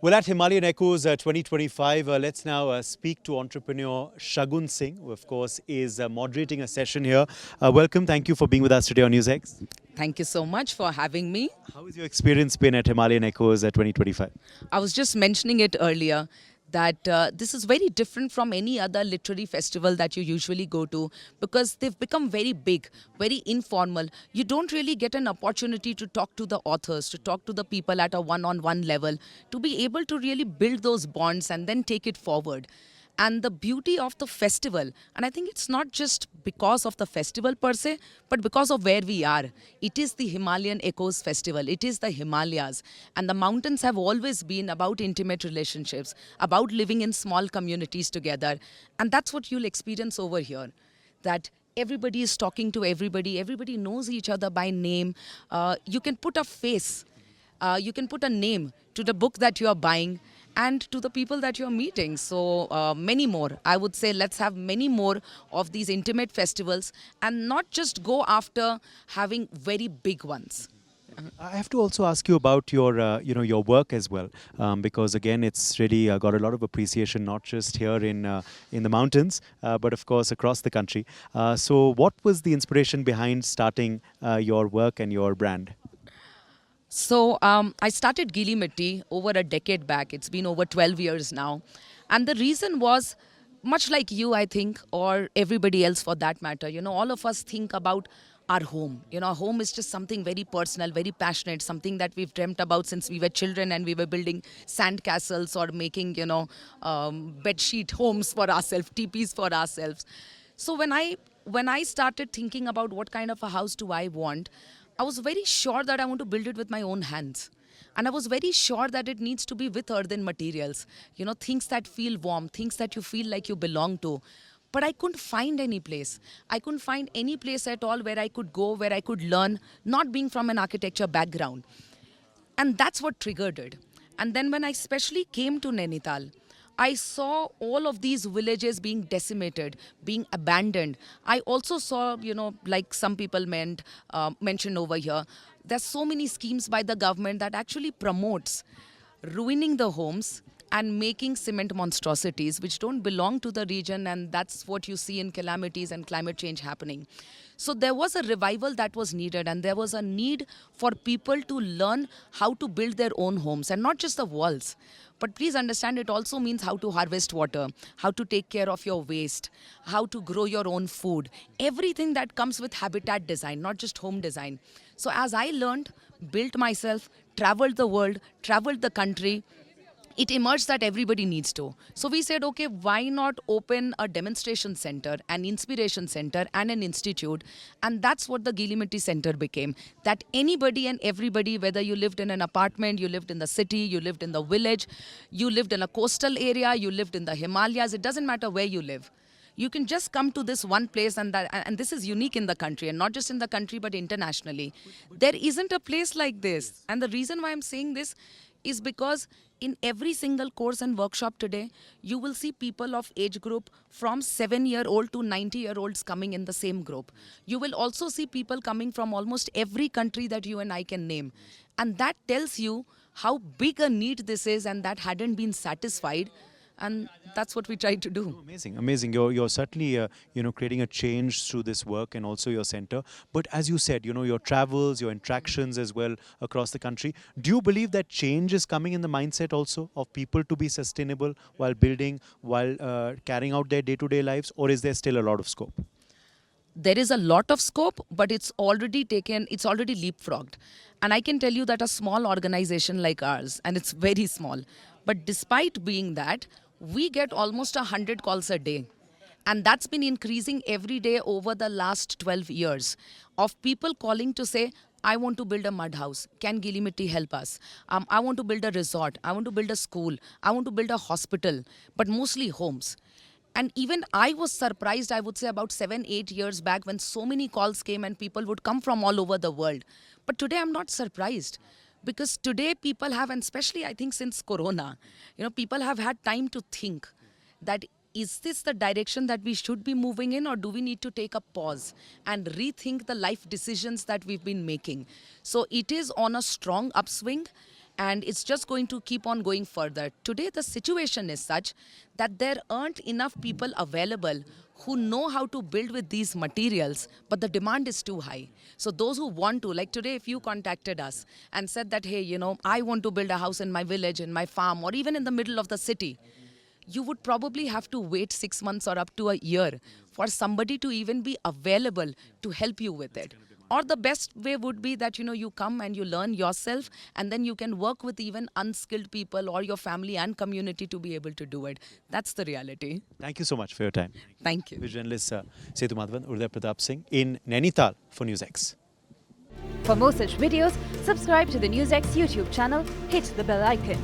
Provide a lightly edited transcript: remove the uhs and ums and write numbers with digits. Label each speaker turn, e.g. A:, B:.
A: Well, at Himalayan Echoes 2025, let's now speak to entrepreneur Shagun Singh, who, of course, is moderating a session here. Welcome. Thank you for being with us today on NewsX.
B: Thank you so much for having me.
A: How has your experience been at Himalayan Echoes 2025?
B: I was just mentioning it earlier that this is very different from any other literary festival that you usually go to because they've become very big, very informal. You don't really get an opportunity to talk to the authors, to talk to the people at a one-on-one level, to be able to really build those bonds and then take it forward. And the beauty of the festival, and I think it's not just because of the festival per se, but because of where we are. It is the Himalayan Echoes Festival. It is the Himalayas. And the mountains have always been about intimate relationships, about living in small communities together. And that's what you'll experience over here. That everybody is talking to everybody knows each other by name. You can put a face, you can put a name to the book that you are buying and to the people that you're meeting. So many more. I would say let's have many more of these intimate festivals and not just go after having very big ones.
A: I have to also ask you about your work as well, because again, it's really got a lot of appreciation, not just here in the mountains, but of course across the country. So, what was the inspiration behind starting your work and your brand?
B: So I started Geeli Mitti over a decade back. It's been over 12 years now. And the reason was, much like you, I think, or everybody else for that matter, all of us think about our home. Home is just something very personal, very passionate, something that we've dreamt about since we were children and we were building sand castles or making, bedsheet homes for ourselves, teepees for ourselves. So when I started thinking about what kind of a house do I want, I was very sure that I want to build it with my own hands. And I was very sure that it needs to be with earthen materials. Things that feel warm, things that you feel like you belong to. But I couldn't find any place. I couldn't find any place at all where I could go, where I could learn, not being from an architecture background. And that's what triggered it. And then when I especially came to Nainital, I saw all of these villages being decimated, being abandoned. I also saw, like some people mentioned over here, there's so many schemes by the government that actually promotes ruining the homes and making cement monstrosities which don't belong to the region, and that's what you see in calamities and climate change happening. So there was a revival that was needed, and there was a need for people to learn how to build their own homes, and not just the walls. But please understand, it also means how to harvest water, how to take care of your waste, how to grow your own food, everything that comes with habitat design, not just home design. So as I learned, built myself, traveled the world, traveled the country, it emerged that everybody needs to. So we said, okay, why not open a demonstration center, an inspiration center, and an institute? And that's what the Geeli Mitti Center became. That anybody and everybody, whether you lived in an apartment, you lived in the city, you lived in the village, you lived in a coastal area, you lived in the Himalayas, it doesn't matter where you live. You can just come to this one place, and this is unique in the country, and not just in the country, but internationally. There isn't a place like this. And the reason why I'm saying this is because in every single course and workshop today, you will see people of age group from 7-year-old to 90-year-olds coming in the same group. You will also see people coming from almost every country that you and I can name. And that tells you how big a need this is, and that hadn't been satisfied. And that's what we try to do.
A: Amazing, amazing. You're certainly creating a change through this work and also your center. But as you said, your travels, your interactions as well across the country. Do you believe that change is coming in the mindset also of people to be sustainable while building, while carrying out their day-to-day lives, or is there still a lot of scope?
B: There is a lot of scope, but it's already leapfrogged. And I can tell you that a small organization like ours, and it's very small, but despite being that, we get almost 100 calls a day. And that's been increasing every day over the last 12 years of people calling to say, I want to build a mud house. Can Geeli Mitti help us? I want to build a resort. I want to build a school. I want to build a hospital, but mostly homes. And even I was surprised, I would say about 7-8 years back, when so many calls came and people would come from all over the world. But today I'm not surprised. Because today people have, and especially I think since Corona, people have had time to think that is this the direction that we should be moving in, or do we need to take a pause and rethink the life decisions that we've been making? So it is on a strong upswing. and it's just going to keep on going further. Today, the situation is such that there aren't enough people available who know how to build with these materials, but the demand is too high. So those who want to, like today, if you contacted us and said that, hey, I want to build a house in my village, in my farm, or even in the middle of the city, you would probably have to wait 6 months or up to a year for somebody to even be available to help you with it. Or the best way would be that you come and you learn yourself, and then you can work with even unskilled people or your family and community to be able to do it. That's the reality.
A: Thank you so much for your time.
B: Thank you.
A: With journalist Setu Madhavan, Urday Pratap Singh in Nainital for NewsX.
C: For more such videos, subscribe to the NewsX YouTube channel, hit the bell icon.